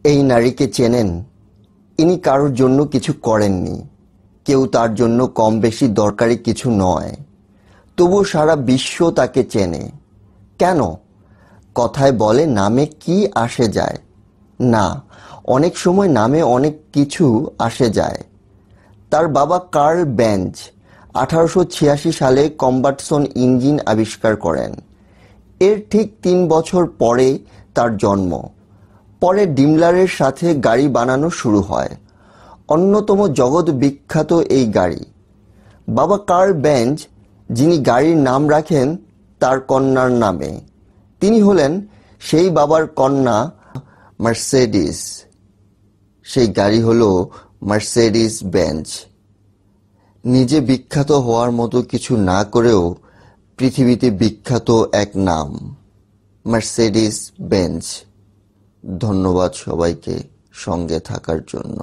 এই নারীকে চেনেন? ইনি কারোর জন্য কিছু করেননি, কেউ তার জন্য কম বেশি দরকারি কিছু নয়, তবু সারা বিশ্ব তাকে চেনে। কেন? কথায় বলে নামে কি আসে যায়। না, অনেক সময় নামে অনেক কিছু আসে যায়। তার বাবা কার্ল বেঞ্জ 1886 সালে কম্বাটসন ইঞ্জিন আবিষ্কার করেন। এর ঠিক 3 বছর পরে তার জন্ম। পরে ডিমলারের সাথে গাড়ি বানানো শুরু হয়। অন্যতম জগৎ বিখ্যাত এই গাড়ি। বাবা কার্ল বেঞ্জ, যিনি গাড়ির নাম রাখেন তার কন্যার নামে, তিনি হলেন সেই বাবার কন্যা মার্সেডিস। সেই গাড়ি হলো মার্সেডিস বেঞ্জ। নিজে বিখ্যাত হওয়ার মতো কিছু না করেও পৃথিবীতে বিখ্যাত এক নাম, মার্সেডিস বেঞ্জ। ধন্যবাদ সবাইকে সঙ্গে থাকার জন্য।